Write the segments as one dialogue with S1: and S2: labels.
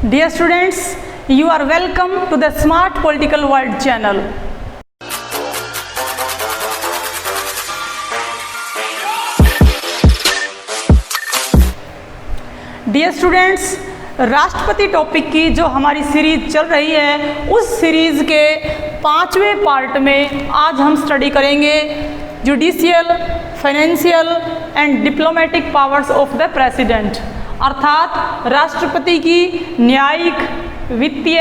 S1: Dear students, you are welcome to the Smart Political World channel. Dear students, राष्ट्रपति topic की जो हमारी series चल रही है उस सीरीज़ के 5वें पार्ट में आज हम स्टडी करेंगे judicial, financial and diplomatic powers of the president, अर्थात राष्ट्रपति की न्यायिक, वित्तीय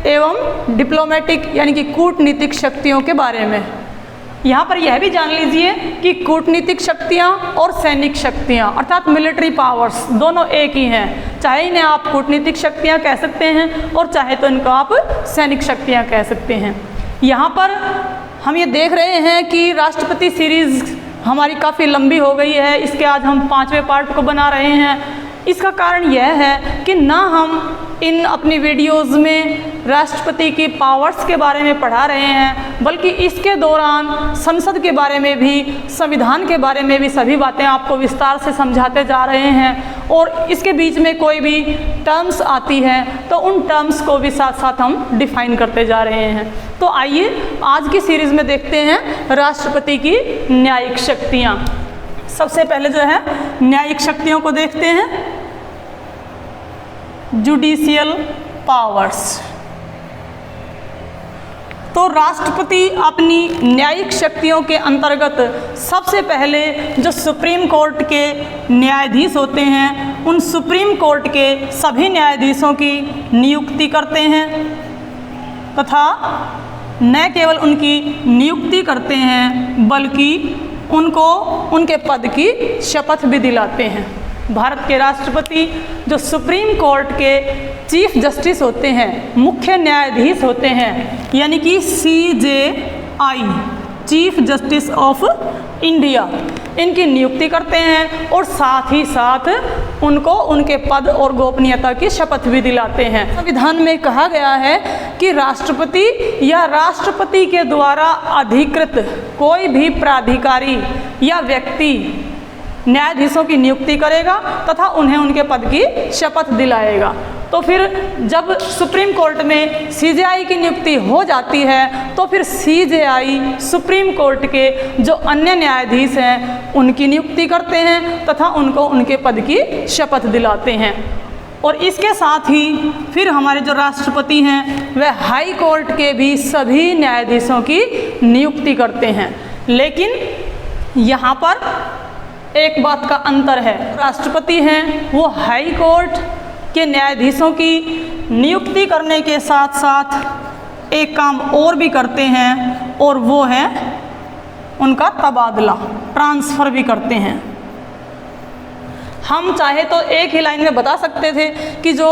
S1: एवं डिप्लोमेटिक यानी कि कूटनीतिक शक्तियों के बारे में। यहाँ पर यह भी जान लीजिए कि कूटनीतिक शक्तियाँ और सैनिक शक्तियाँ अर्थात मिलिट्री पावर्स दोनों एक ही हैं, चाहे इन्हें आप कूटनीतिक शक्तियाँ कह सकते हैं और चाहे तो इनको आप सैनिक शक्तियाँ कह सकते हैं। यहाँ पर हम ये देख रहे हैं कि राष्ट्रपति सीरीज़ हमारी काफ़ी लंबी हो गई है, इसके आज हम 5वें पार्ट को बना रहे हैं। इसका कारण यह है कि ना हम इन अपनी वीडियोज़ में राष्ट्रपति की पावर्स के बारे में पढ़ा रहे हैं, बल्कि इसके दौरान संसद के बारे में भी, संविधान के बारे में भी सभी बातें आपको विस्तार से समझाते जा रहे हैं। और इसके बीच में कोई भी टर्म्स आती हैं तो उन टर्म्स को भी साथ साथ हम डिफाइन करते जा रहे हैं। तो आइए आज की सीरीज़ में देखते हैं राष्ट्रपति की न्यायिक शक्तियाँ। सबसे पहले जो है न्यायिक शक्तियों को देखते हैं, जुडिशियल पावर्स। तो राष्ट्रपति अपनी न्यायिक शक्तियों के अंतर्गत सबसे पहले जो सुप्रीम कोर्ट के न्यायाधीश होते हैं उन सुप्रीम कोर्ट के सभी न्यायाधीशों की नियुक्ति करते हैं तथा न केवल उनकी नियुक्ति करते हैं बल्कि उनको उनके पद की शपथ भी दिलाते हैं। भारत के राष्ट्रपति जो सुप्रीम कोर्ट के चीफ जस्टिस होते हैं, मुख्य न्यायाधीश होते हैं, यानी कि CJI, chief justice of India, इनकी नियुक्ति करते हैं और साथ ही साथ उनको उनके पद और गोपनीयता की शपथ भी दिलाते हैं। संविधान में कहा गया है कि राष्ट्रपति या राष्ट्रपति के द्वारा अधिकृत कोई भी प्राधिकारी या व्यक्ति न्यायाधीशों की नियुक्ति करेगा तथा उन्हें उनके पद की शपथ दिलाएगा। तो फिर जब सुप्रीम कोर्ट में CJI की नियुक्ति हो जाती है तो फिर CJI सुप्रीम कोर्ट के जो अन्य न्यायाधीश हैं उनकी नियुक्ति करते हैं तथा उनको उनके पद की शपथ दिलाते हैं। और इसके साथ ही फिर हमारे जो राष्ट्रपति हैं वह हाई कोर्ट के भी सभी न्यायाधीशों की नियुक्ति करते हैं। लेकिन यहाँ पर एक बात का अंतर है, राष्ट्रपति हैं वो हाई कोर्ट के न्यायाधीशों की नियुक्ति करने के साथ साथ एक काम और भी करते हैं और वो है उनका तबादला, ट्रांसफ़र भी करते हैं। हम चाहे तो एक ही लाइन में बता सकते थे कि जो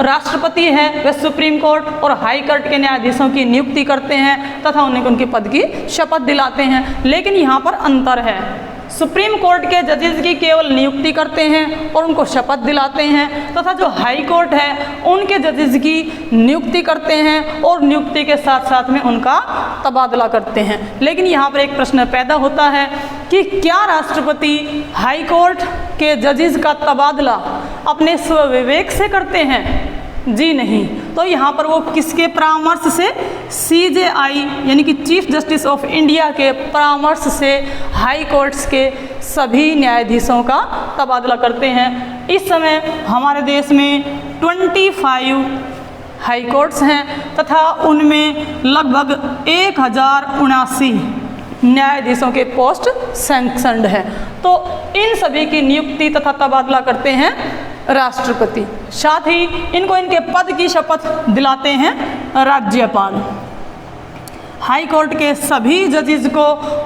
S1: राष्ट्रपति है वह सुप्रीम कोर्ट और हाई कोर्ट के न्यायाधीशों की नियुक्ति करते हैं तथा उन्हें उनके पद की शपथ दिलाते हैं। लेकिन यहाँ पर अंतर है, सुप्रीम कोर्ट के जजेस की केवल नियुक्ति करते हैं और उनको शपथ दिलाते हैं तथा जो हाई कोर्ट है उनके जजेस की नियुक्ति करते हैं और नियुक्ति के साथ साथ में उनका तबादला करते हैं। लेकिन यहाँ पर एक प्रश्न पैदा होता है कि क्या राष्ट्रपति हाई कोर्ट के जजेस का तबादला अपने स्वविवेक से करते हैं? जी नहीं। तो यहाँ पर वो किसके परामर्श से? CJI यानी कि चीफ जस्टिस ऑफ इंडिया के परामर्श से हाई कोर्ट्स के सभी न्यायाधीशों का तबादला करते हैं। इस समय हमारे देश में 25 हाई कोर्ट्स हैं तथा उनमें लगभग 1079 न्यायाधीशों के पोस्ट सैंक्शनड है। तो इन सभी की नियुक्ति तथा तबादला करते हैं राष्ट्रपति। साथ ही इनको इनके पद की शपथ दिलाते हैं राज्यपाल। हाई कोर्ट के सभी जजेस को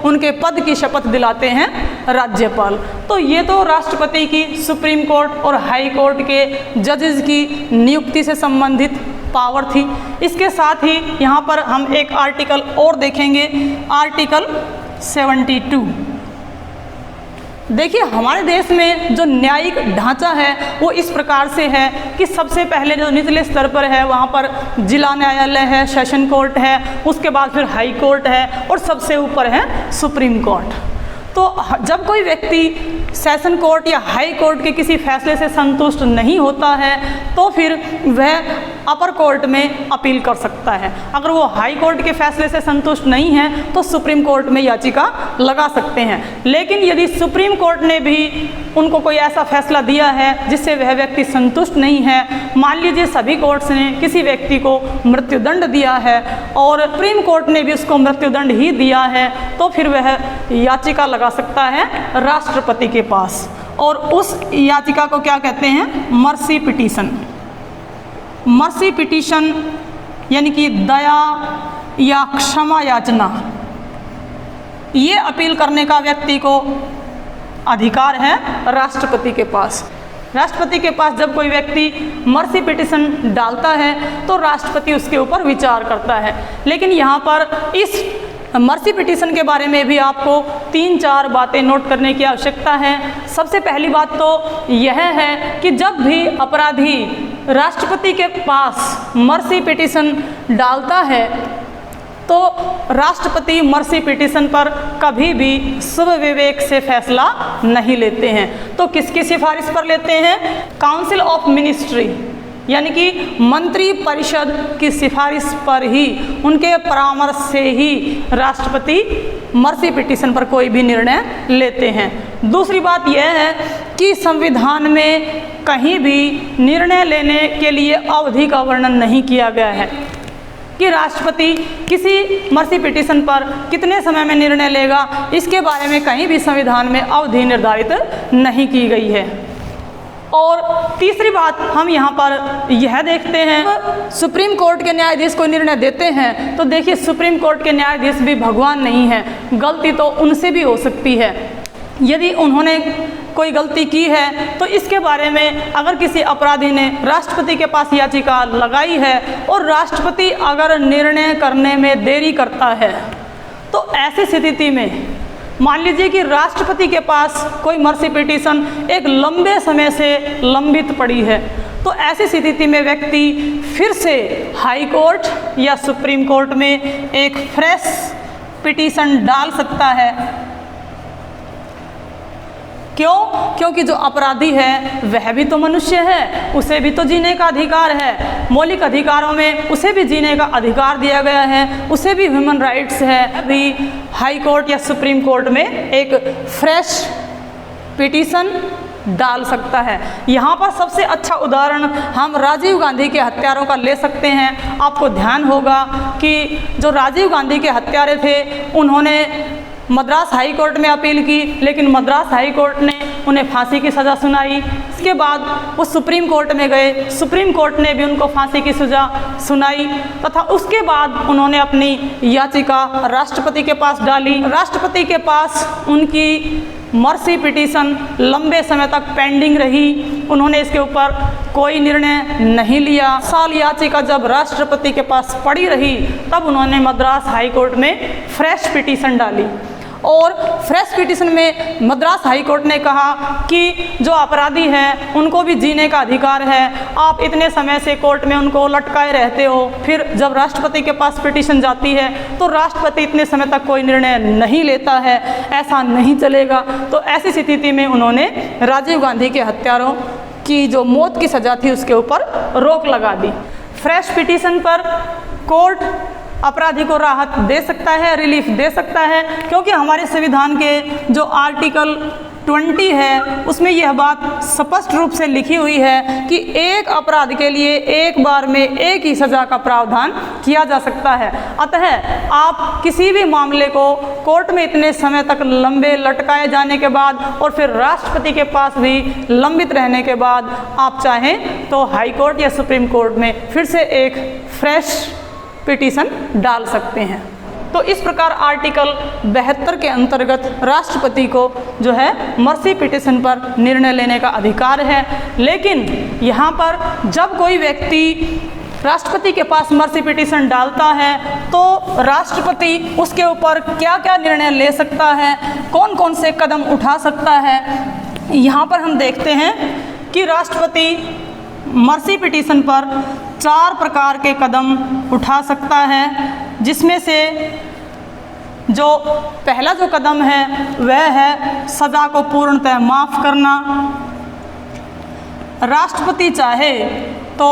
S1: उनके पद की शपथ दिलाते हैं राज्यपाल। तो ये तो राष्ट्रपति की सुप्रीम कोर्ट और हाई कोर्ट के जजेस की नियुक्ति से संबंधित पावर थी। इसके साथ ही यहाँ पर हम एक आर्टिकल और देखेंगे, आर्टिकल 72। देखिए हमारे देश में जो न्यायिक ढांचा है वो इस प्रकार से है कि सबसे पहले जो निचले स्तर पर है वहाँ पर जिला न्यायालय है, सेशन कोर्ट है, उसके बाद फिर हाई कोर्ट है और सबसे ऊपर है सुप्रीम कोर्ट। तो जब कोई व्यक्ति सेशन कोर्ट या हाई कोर्ट के किसी फैसले से संतुष्ट नहीं होता है तो फिर वह अपर कोर्ट में अपील कर सकता है। अगर वो हाई कोर्ट के फैसले से संतुष्ट नहीं है तो सुप्रीम कोर्ट में याचिका लगा सकते हैं। लेकिन यदि सुप्रीम कोर्ट ने भी उनको कोई ऐसा फैसला दिया है जिससे वह व्यक्ति संतुष्ट नहीं है, मान लीजिए सभी कोर्ट्स ने किसी व्यक्ति को मृत्युदंड दिया है और सुप्रीम कोर्ट ने भी उसको मृत्युदंड ही दिया है, तो फिर वह याचिका लगा सकता है राष्ट्रपति के पास, और उस याचिका को क्या कहते हैं? Mercy petition. मर्सी पिटीशन यानी कि दया या क्षमा याचना, ये अपील करने का व्यक्ति को अधिकार है राष्ट्रपति के पास। राष्ट्रपति के पास जब कोई व्यक्ति मर्सी पिटीशन डालता है तो राष्ट्रपति उसके ऊपर विचार करता है। लेकिन यहाँ पर इस मर्सी पिटीशन के बारे में भी आपको 3-4 बातें नोट करने की आवश्यकता है। सबसे पहली बात तो यह है कि जब भी अपराधी राष्ट्रपति के पास मर्सी पिटीशन डालता है तो राष्ट्रपति मर्सी पिटीशन पर कभी भी शुभ विवेक से फैसला नहीं लेते हैं। तो किसकी सिफारिश पर लेते हैं? काउंसिल ऑफ मिनिस्ट्री यानी कि मंत्री परिषद की सिफारिश पर ही, उनके परामर्श से ही राष्ट्रपति मर्सी पिटीशन पर कोई भी निर्णय लेते हैं। दूसरी बात यह है कि संविधान में कहीं भी निर्णय लेने के लिए अवधि का वर्णन नहीं किया गया है कि राष्ट्रपति किसी मर्सी पिटीशन पर कितने समय में निर्णय लेगा। इसके बारे में कहीं भी संविधान में अवधि निर्धारित नहीं की गई है। और तीसरी बात हम यहाँ पर यह देखते हैं, सुप्रीम कोर्ट के न्यायाधीश कोई निर्णय देते हैं तो देखिए सुप्रीम कोर्ट के न्यायाधीश भी भगवान नहीं है, गलती तो उनसे भी हो सकती है। यदि उन्होंने कोई गलती की है तो इसके बारे में अगर किसी अपराधी ने राष्ट्रपति के पास याचिका लगाई है और राष्ट्रपति अगर निर्णय करने में देरी करता है तो ऐसी स्थिति में मान लीजिए कि राष्ट्रपति के पास कोई मर्सी पिटीशन एक लंबे समय से लंबित पड़ी है, तो ऐसी स्थिति में व्यक्ति फिर से हाई कोर्ट या सुप्रीम कोर्ट में एक फ्रेश पिटीशन डाल सकता है। क्यों? क्योंकि जो अपराधी है वह भी तो मनुष्य है, उसे भी तो जीने का अधिकार है। मौलिक अधिकारों में उसे भी जीने का अधिकार दिया गया है, उसे भी ह्यूमन राइट्स है। अभी हाई कोर्ट या सुप्रीम कोर्ट में एक फ्रेश पिटीशन डाल सकता है। यहाँ पर सबसे अच्छा उदाहरण हम राजीव गांधी के हत्यारों का ले सकते हैं। आपको ध्यान होगा कि जो राजीव गांधी के हत्यारे थे उन्होंने मद्रास हाई कोर्ट में अपील की, लेकिन मद्रास हाई कोर्ट ने उन्हें फांसी की सज़ा सुनाई। इसके बाद वो सुप्रीम कोर्ट में गए, सुप्रीम कोर्ट ने भी उनको फांसी की सज़ा सुनाई तथा उसके बाद उन्होंने अपनी याचिका राष्ट्रपति के पास डाली। राष्ट्रपति के पास उनकी मर्सी पिटीशन लंबे समय तक पेंडिंग रही, उन्होंने इसके ऊपर कोई निर्णय नहीं लिया। साल याचिका जब राष्ट्रपति के पास पड़ी रही तब उन्होंने मद्रास हाई कोर्ट में फ्रेश पिटीशन डाली और फ्रेश पिटीशन में मद्रास हाई कोर्ट ने कहा कि जो अपराधी हैं उनको भी जीने का अधिकार है, आप इतने समय से कोर्ट में उनको लटकाए रहते हो, फिर जब राष्ट्रपति के पास पिटीशन जाती है तो राष्ट्रपति इतने समय तक कोई निर्णय नहीं लेता है, ऐसा नहीं चलेगा। तो ऐसी स्थिति में उन्होंने राजीव गांधी के हत्यारों की जो मौत की सज़ा थी उसके ऊपर रोक लगा दी। फ्रेश पिटीशन पर कोर्ट अपराधी को राहत दे सकता है, रिलीफ दे सकता है, क्योंकि हमारे संविधान के जो आर्टिकल 20 है उसमें यह बात स्पष्ट रूप से लिखी हुई है कि एक अपराध के लिए एक बार में एक ही सज़ा का प्रावधान किया जा सकता है। अतः आप किसी भी मामले को कोर्ट में इतने समय तक लंबे लटकाए जाने के बाद और फिर राष्ट्रपति के पास भी लंबित रहने के बाद आप चाहें तो हाई कोर्ट या सुप्रीम कोर्ट में फिर से एक फ्रेश पिटीशन डाल सकते हैं। तो इस प्रकार आर्टिकल 72 के अंतर्गत राष्ट्रपति को जो है मर्सी पिटीशन पर निर्णय लेने का अधिकार है। लेकिन यहाँ पर जब कोई व्यक्ति राष्ट्रपति के पास मर्सी पिटीशन डालता है तो राष्ट्रपति उसके ऊपर क्या क्या निर्णय ले सकता है, कौन कौन से कदम उठा सकता है। यहाँ पर हम देखते हैं कि राष्ट्रपति मर्सी पिटीशन पर 4 प्रकार के कदम उठा सकता है, जिसमें से जो पहला जो कदम है वह है सज़ा को पूर्णतः माफ़ करना। राष्ट्रपति चाहे तो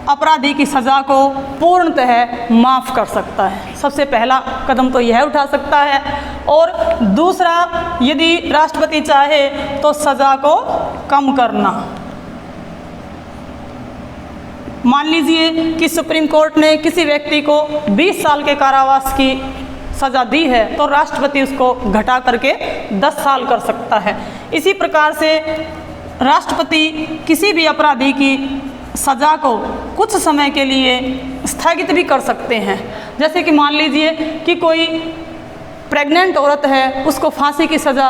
S1: अपराधी की सज़ा को पूर्णतः माफ़ कर सकता है। सबसे पहला कदम तो यह उठा सकता है। और दूसरा, यदि राष्ट्रपति चाहे तो सज़ा को कम करना। मान लीजिए कि सुप्रीम कोर्ट ने किसी व्यक्ति को 20 साल के कारावास की सज़ा दी है, तो राष्ट्रपति उसको घटा करके 10 साल कर सकता है। इसी प्रकार से राष्ट्रपति किसी भी अपराधी की सज़ा को कुछ समय के लिए स्थगित भी कर सकते हैं। जैसे कि मान लीजिए कि कोई प्रेग्नेंट औरत है, उसको फांसी की सज़ा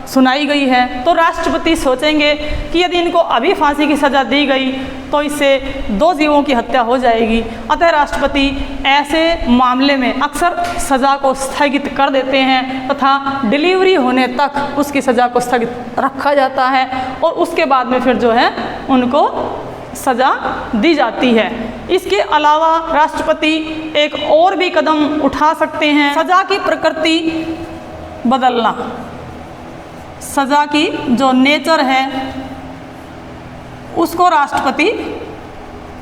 S1: सुनाई गई है, तो राष्ट्रपति सोचेंगे कि यदि इनको अभी फांसी की सज़ा दी गई तो इससे 2 जीवों की हत्या हो जाएगी। अतः राष्ट्रपति ऐसे मामले में अक्सर सज़ा को स्थगित कर देते हैं तथा डिलीवरी होने तक उसकी सज़ा को स्थगित रखा जाता है और उसके बाद में फिर जो है उनको सज़ा दी जाती है। इसके अलावा राष्ट्रपति एक और भी कदम उठा सकते हैं, सज़ा की प्रकृति बदलना। सज़ा की जो नेचर है उसको राष्ट्रपति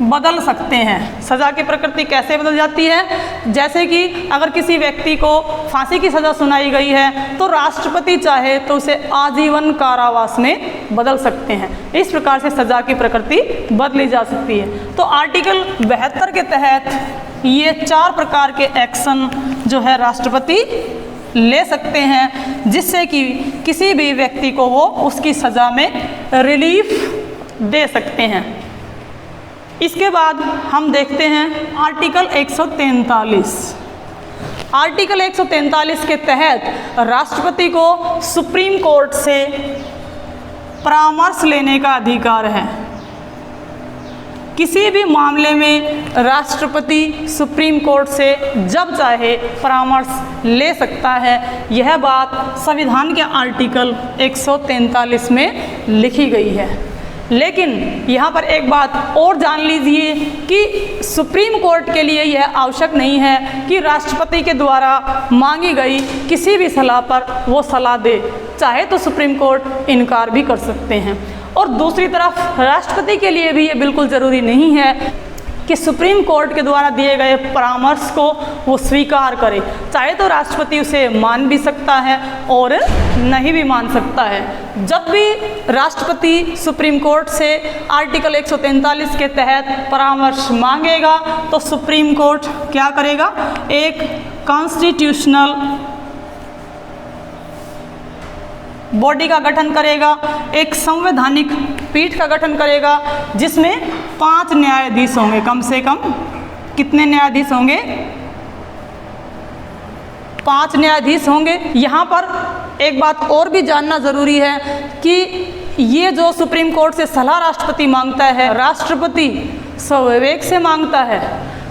S1: बदल सकते हैं। सज़ा की प्रकृति कैसे बदल जाती है? जैसे कि अगर किसी व्यक्ति को फांसी की सज़ा सुनाई गई है तो राष्ट्रपति चाहे तो उसे आजीवन कारावास में बदल सकते हैं। इस प्रकार से सज़ा की प्रकृति बदली जा सकती है। तो आर्टिकल 72 के तहत ये 4 प्रकार के एक्शन जो है राष्ट्रपति ले सकते हैं, जिससे कि किसी भी व्यक्ति को वो उसकी सज़ा में रिलीफ दे सकते हैं। इसके बाद हम देखते हैं आर्टिकल 143। आर्टिकल 143 के तहत राष्ट्रपति को सुप्रीम कोर्ट से परामर्श लेने का अधिकार है। किसी भी मामले में राष्ट्रपति सुप्रीम कोर्ट से जब चाहे परामर्श ले सकता है। यह बात संविधान के आर्टिकल 143 में लिखी गई है। लेकिन यहाँ पर एक बात और जान लीजिए कि सुप्रीम कोर्ट के लिए यह आवश्यक नहीं है कि राष्ट्रपति के द्वारा मांगी गई किसी भी सलाह पर वो सलाह दे, चाहे तो सुप्रीम कोर्ट इनकार भी कर सकते हैं। और दूसरी तरफ राष्ट्रपति के लिए भी ये बिल्कुल ज़रूरी नहीं है कि सुप्रीम कोर्ट के द्वारा दिए गए परामर्श को वो स्वीकार करे, चाहे तो राष्ट्रपति उसे मान भी सकता है और नहीं भी मान सकता है। जब भी राष्ट्रपति सुप्रीम कोर्ट से आर्टिकल 143 के तहत परामर्श मांगेगा तो सुप्रीम कोर्ट क्या करेगा? एक कॉन्स्टिट्यूशनल बॉडी का गठन करेगा, एक संवैधानिक पीठ का गठन करेगा, जिसमें 5 न्यायाधीश होंगे। कम से कम कितने न्यायाधीश होंगे? 5 न्यायाधीश होंगे। यहाँ पर एक बात और भी जानना ज़रूरी है कि ये जो सुप्रीम कोर्ट से सलाह राष्ट्रपति मांगता है, राष्ट्रपति स्वविवेक से मांगता है।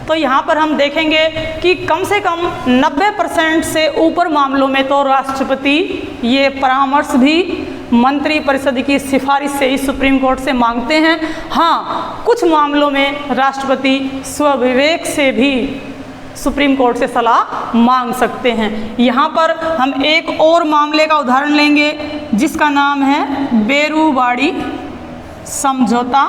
S1: तो यहाँ पर हम देखेंगे कि कम से कम 90% से ऊपर मामलों में तो राष्ट्रपति ये परामर्श भी मंत्री परिषद की सिफारिश से ही सुप्रीम कोर्ट से मांगते हैं। हाँ, कुछ मामलों में राष्ट्रपति स्वविवेक से भी सुप्रीम कोर्ट से सलाह मांग सकते हैं। यहाँ पर हम एक और मामले का उदाहरण लेंगे जिसका नाम है बेरूवाड़ी समझौता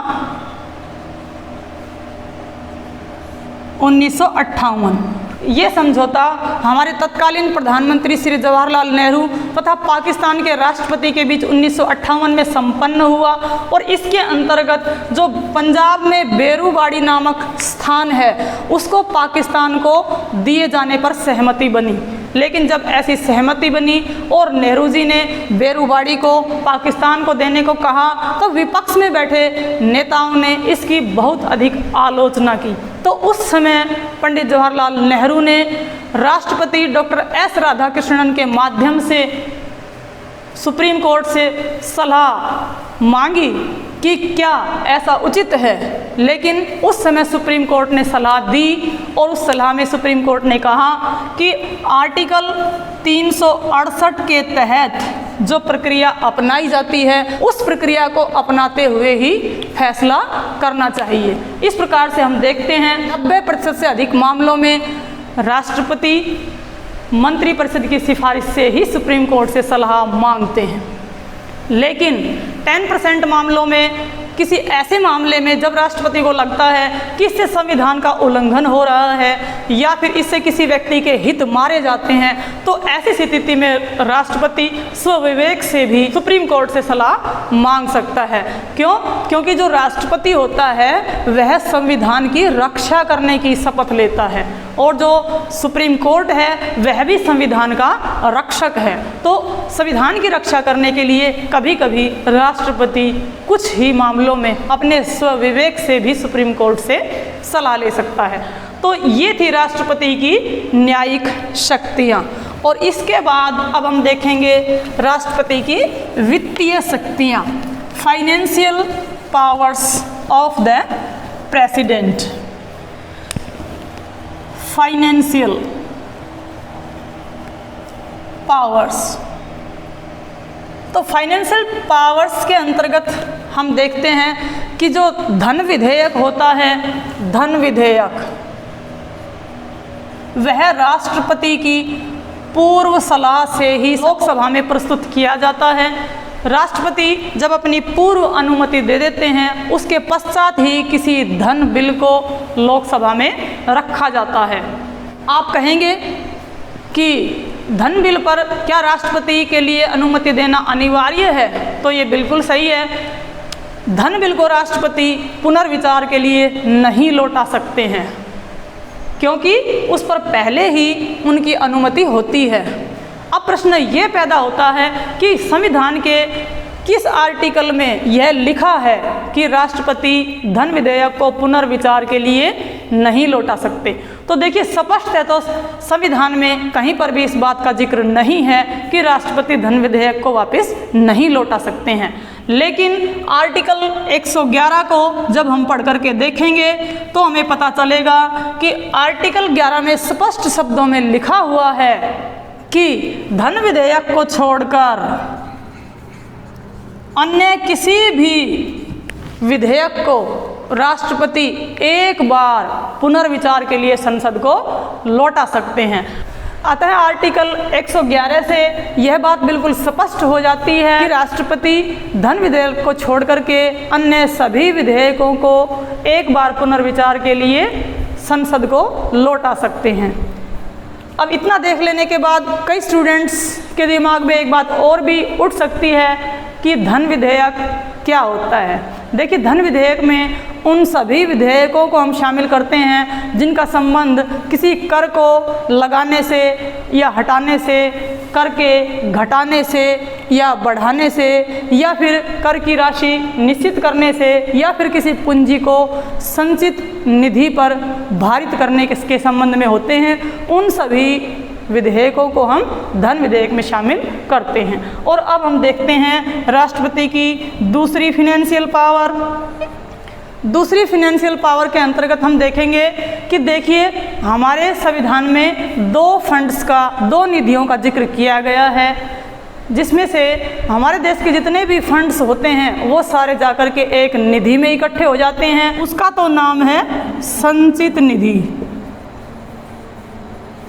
S1: 1958। ये समझौता हमारे तत्कालीन प्रधानमंत्री श्री जवाहरलाल नेहरू तथा पाकिस्तान के राष्ट्रपति के बीच 1958 में संपन्न हुआ और इसके अंतर्गत जो पंजाब में बेरूवाड़ी नामक स्थान है उसको पाकिस्तान को दिए जाने पर सहमति बनी। लेकिन जब ऐसी सहमति बनी और नेहरू जी ने बेरूवाड़ी को पाकिस्तान को देने को कहा तो विपक्ष में बैठे नेताओं ने इसकी बहुत अधिक आलोचना की। तो उस समय पंडित जवाहरलाल नेहरू ने राष्ट्रपति डॉक्टर एस राधाकृष्णन के माध्यम से सुप्रीम कोर्ट से सलाह मांगी कि क्या ऐसा उचित है। लेकिन उस समय सुप्रीम कोर्ट ने सलाह दी और उस सलाह में सुप्रीम कोर्ट ने कहा कि आर्टिकल 368 के तहत जो प्रक्रिया अपनाई जाती है उस प्रक्रिया को अपनाते हुए ही फैसला करना चाहिए। इस प्रकार से हम देखते हैं 90% से अधिक मामलों में राष्ट्रपति मंत्रिपरिषद की सिफारिश से ही सुप्रीम कोर्ट से सलाह मांगते हैं। लेकिन 10% मामलों में, किसी ऐसे मामले में जब राष्ट्रपति को लगता है कि इससे संविधान का उल्लंघन हो रहा है या फिर इससे किसी व्यक्ति के हित मारे जाते हैं, तो ऐसी स्थिति में राष्ट्रपति स्वविवेक से भी सुप्रीम कोर्ट से सलाह मांग सकता है। क्यों? क्योंकि जो राष्ट्रपति होता है वह संविधान की रक्षा करने की शपथ लेता है और जो सुप्रीम कोर्ट है वह भी संविधान का रक्षक है। तो संविधान की रक्षा करने के लिए कभी कभी राष्ट्रपति कुछ ही मामलों में अपने स्वविवेक से भी सुप्रीम कोर्ट से सलाह ले सकता है। तो ये थी राष्ट्रपति की न्यायिक शक्तियाँ। और इसके बाद अब हम देखेंगे राष्ट्रपति की वित्तीय शक्तियाँ, financial powers of the president. Financial powers, तो फाइनेंशियल पावर्स के अंतर्गत हम देखते हैं कि जो धन विधेयक होता है, धन विधेयक वह राष्ट्रपति की पूर्व सलाह से ही लोकसभा में प्रस्तुत किया जाता है। राष्ट्रपति जब अपनी पूर्व अनुमति दे देते हैं उसके पश्चात ही किसी धन बिल को लोकसभा में रखा जाता है। आप कहेंगे कि धन बिल पर क्या राष्ट्रपति के लिए अनुमति देना अनिवार्य है? तो ये बिल्कुल सही है। धन बिल को राष्ट्रपति पुनर्विचार के लिए नहीं लौटा सकते हैं क्योंकि उस पर पहले ही उनकी अनुमति होती है। अब प्रश्न ये पैदा होता है कि संविधान के किस आर्टिकल में यह लिखा है कि राष्ट्रपति धन विधेयक को पुनर्विचार के लिए नहीं लौटा सकते? तो देखिए, स्पष्ट है तो संविधान में कहीं पर भी इस बात का जिक्र नहीं है कि राष्ट्रपति धन विधेयक को वापस नहीं लौटा सकते हैं। लेकिन आर्टिकल 111 को जब हम पढ़ करके देखेंगे तो हमें पता चलेगा कि आर्टिकल 11 में स्पष्ट शब्दों में लिखा हुआ है कि धन विधेयक को छोड़कर अन्य किसी भी विधेयक को राष्ट्रपति एक बार पुनर्विचार के लिए संसद को लौटा सकते हैं। अतः आर्टिकल 111 से यह बात बिल्कुल स्पष्ट हो जाती है कि राष्ट्रपति धन विधेयक को छोड़ करके अन्य सभी विधेयकों को एक बार पुनर्विचार के लिए संसद को लौटा सकते हैं। अब इतना देख लेने के बाद कई स्टूडेंट्स के दिमाग में एक बात और भी उठ सकती है कि धन विधेयक क्या होता है। देखिए, धन विधेयक में उन सभी विधेयकों को हम शामिल करते हैं जिनका संबंध किसी कर को लगाने से या हटाने से, कर के घटाने से या बढ़ाने से, या फिर कर की राशि निश्चित करने से, या फिर किसी पूंजी को संचित निधि पर भारित करने के संबंध में होते हैं। उन सभी विधेयकों को हम धन विधेयक में शामिल करते हैं। और अब हम देखते हैं राष्ट्रपति की दूसरी फिनेंशियल पावर। दूसरी फिनेंशियल पावर के अंतर्गत हम देखेंगे कि देखिए, हमारे संविधान में दो निधियों का जिक्र किया गया है, जिसमें से हमारे देश के जितने भी फंड्स होते हैं वो सारे जाकर के एक निधि में इकट्ठे हो जाते हैं। उसका तो नाम है संचित निधि।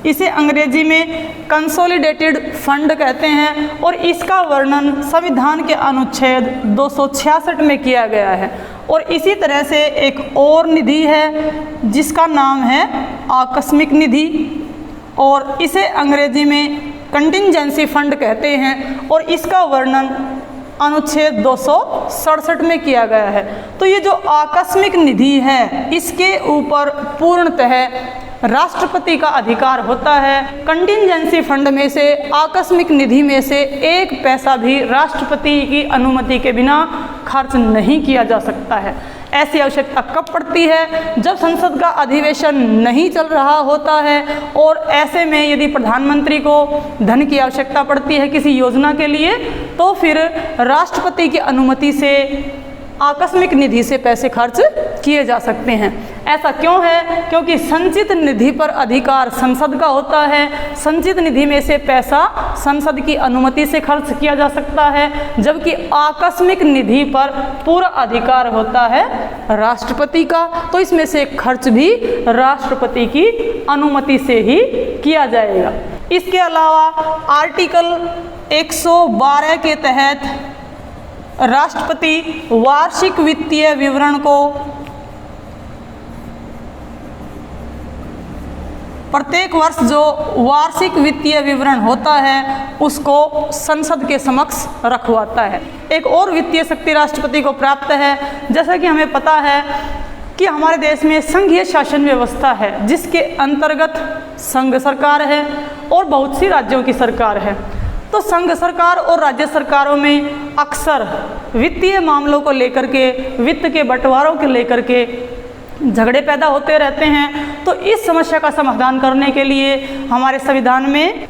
S1: इसे अंग्रेजी में कंसोलिडेटेड फंड कहते हैं और इसका वर्णन संविधान के अनुच्छेद 266 में किया गया है। और इसी तरह से एक और निधि है जिसका नाम है आकस्मिक निधि, और इसे अंग्रेजी में कंटिंजेंसी फंड कहते हैं और इसका वर्णन अनुच्छेद 267 में किया गया है। तो ये जो आकस्मिक निधि है इसके ऊपर पूर्णतः राष्ट्रपति का अधिकार होता है। कंटिंजेंसी फंड में से, आकस्मिक निधि में से एक पैसा भी राष्ट्रपति की अनुमति के बिना खर्च नहीं किया जा सकता है। ऐसी आवश्यकता कब पड़ती है? जब संसद का अधिवेशन नहीं चल रहा होता है और ऐसे में यदि प्रधानमंत्री को धन की आवश्यकता पड़ती है किसी योजना के लिए, तो फिर राष्ट्रपति की अनुमति से आकस्मिक निधि से पैसे खर्च किए जा सकते हैं। ऐसा क्यों है? क्योंकि संचित निधि पर अधिकार संसद का होता है। संचित निधि में से पैसा संसद की अनुमति से खर्च किया जा सकता है, जबकि आकस्मिक निधि पर पूरा अधिकार होता है राष्ट्रपति का। तो इसमें से खर्च भी राष्ट्रपति की अनुमति से ही किया जाएगा। इसके अलावा आर्टिकल 112 के तहत राष्ट्रपति वार्षिक वित्तीय विवरण को प्रत्येक वर्ष जो वार्षिक वित्तीय विवरण होता है उसको संसद के समक्ष रखवाता है। एक और वित्तीय शक्ति राष्ट्रपति को प्राप्त है। जैसा कि हमें पता है कि हमारे देश में संघीय शासन व्यवस्था है, जिसके अंतर्गत संघ सरकार है और बहुत सी राज्यों की सरकार है। तो संघ सरकार और राज्य सरकारों में अक्सर वित्तीय मामलों को लेकर के, वित्त के बंटवारों को लेकर के झगड़े पैदा होते रहते हैं। तो इस समस्या का समाधान करने के लिए हमारे संविधान में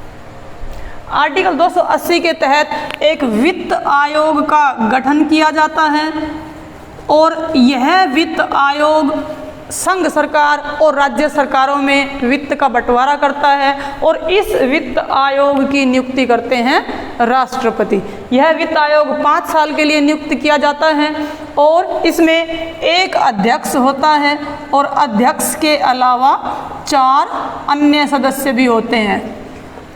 S1: आर्टिकल 280 के तहत एक वित्त आयोग का गठन किया जाता है और यह वित्त आयोग संघ सरकार और राज्य सरकारों में वित्त का बंटवारा करता है और इस वित्त आयोग की नियुक्ति करते हैं राष्ट्रपति। यह वित्त आयोग 5 साल के लिए नियुक्त किया जाता है और इसमें एक अध्यक्ष होता है और अध्यक्ष के अलावा 4 अन्य सदस्य भी होते हैं।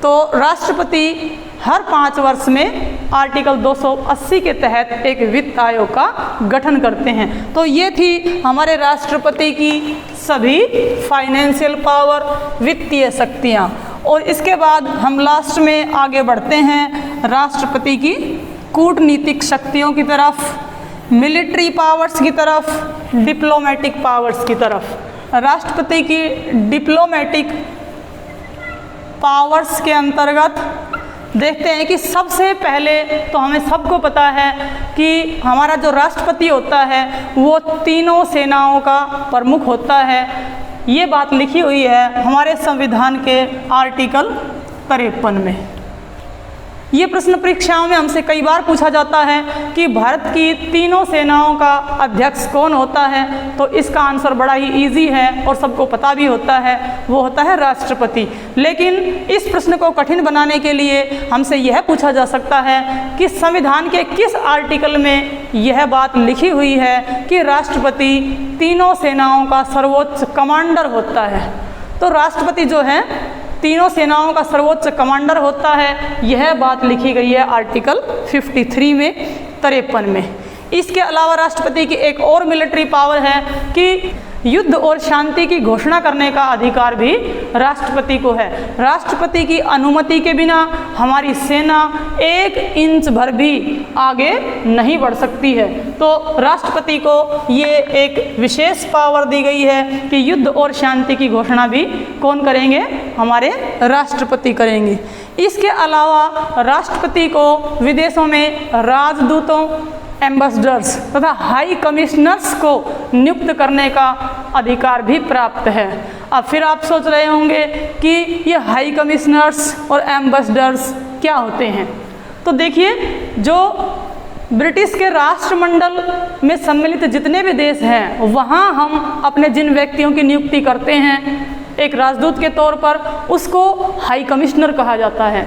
S1: तो राष्ट्रपति हर 5 वर्ष में आर्टिकल 280 के तहत एक वित्त आयोग का गठन करते हैं। तो ये थी हमारे राष्ट्रपति की सभी फाइनेंशियल पावर, वित्तीय शक्तियाँ। और इसके बाद हम लास्ट में आगे बढ़ते हैं राष्ट्रपति की कूटनीतिक शक्तियों की तरफ, मिलिट्री पावर्स की तरफ, डिप्लोमेटिक पावर्स की तरफ। राष्ट्रपति की डिप्लोमेटिक पावर्स के अंतर्गत देखते हैं कि सबसे पहले तो हमें सबको पता है कि हमारा जो राष्ट्रपति होता है वो तीनों सेनाओं का प्रमुख होता है। ये बात लिखी हुई है हमारे संविधान के आर्टिकल 53 में। ये प्रश्न परीक्षाओं में हमसे कई बार पूछा जाता है कि भारत की तीनों सेनाओं का अध्यक्ष कौन होता है। तो इसका आंसर बड़ा ही इजी है और सबको पता भी होता है, वो होता है राष्ट्रपति। लेकिन इस प्रश्न को कठिन बनाने के लिए हमसे यह पूछा जा सकता है कि संविधान के किस आर्टिकल में यह बात लिखी हुई है कि राष्ट्रपति तीनों सेनाओं का सर्वोच्च कमांडर होता है। तो राष्ट्रपति जो है तीनों सेनाओं का सर्वोच्च कमांडर होता है, यह बात लिखी गई है आर्टिकल 53 में, 53 में। इसके अलावा राष्ट्रपति की एक और मिलिट्री पावर है कि युद्ध और शांति की घोषणा करने का अधिकार भी राष्ट्रपति को है। राष्ट्रपति की अनुमति के बिना हमारी सेना 1 इंच भर भी आगे नहीं बढ़ सकती है। तो राष्ट्रपति को ये एक विशेष पावर दी गई है कि युद्ध और शांति की घोषणा भी कौन करेंगे, हमारे राष्ट्रपति करेंगे। इसके अलावा राष्ट्रपति को विदेशों में राजदूतों, एम्बेसडर्स तथा हाई कमिश्नर्स को नियुक्त करने का अधिकार भी प्राप्त है। अब फिर आप सोच रहे होंगे कि ये हाई कमिश्नर्स और एम्बेसडर्स क्या होते हैं। तो देखिए, जो ब्रिटिश के राष्ट्रमंडल में सम्मिलित जितने भी देश हैं वहाँ हम अपने जिन व्यक्तियों की नियुक्ति करते हैं एक राजदूत के तौर पर, उसको हाई कमिश्नर कहा जाता है।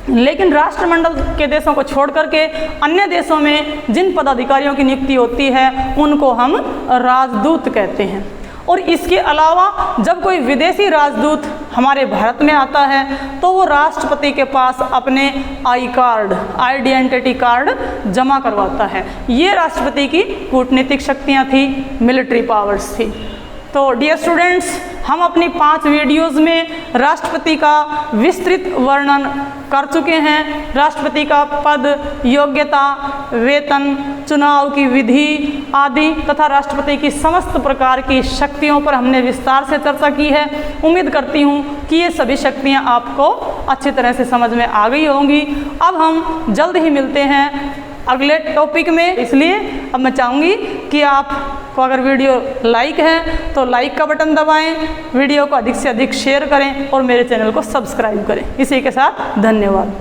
S1: लेकिन राष्ट्रमंडल के देशों को छोड़ करके अन्य देशों में जिन पदाधिकारियों की नियुक्ति होती है उनको हम राजदूत कहते हैं। और इसके अलावा जब कोई विदेशी राजदूत हमारे भारत में आता है तो वो राष्ट्रपति के पास अपने आइडेंटिटी कार्ड जमा करवाता है। ये राष्ट्रपति की कूटनीतिक शक्तियाँ थी, मिलिट्री पावर्स थी। तो डियर स्टूडेंट्स, हम अपनी 5 वीडियोज़ में राष्ट्रपति का विस्तृत वर्णन कर चुके हैं। राष्ट्रपति का पद, योग्यता, वेतन, चुनाव की विधि आदि तथा राष्ट्रपति की समस्त प्रकार की शक्तियों पर हमने विस्तार से चर्चा की है। उम्मीद करती हूँ कि ये सभी शक्तियाँ आपको अच्छी तरह से समझ में आ गई होंगी। अब हम जल्द ही मिलते हैं अगले टॉपिक में। इसलिए अब मैं चाहूँगी कि आपको अगर वीडियो लाइक है तो लाइक का बटन दबाएं, वीडियो को अधिक से अधिक शेयर करें और मेरे चैनल को सब्सक्राइब करें। इसी के साथ धन्यवाद।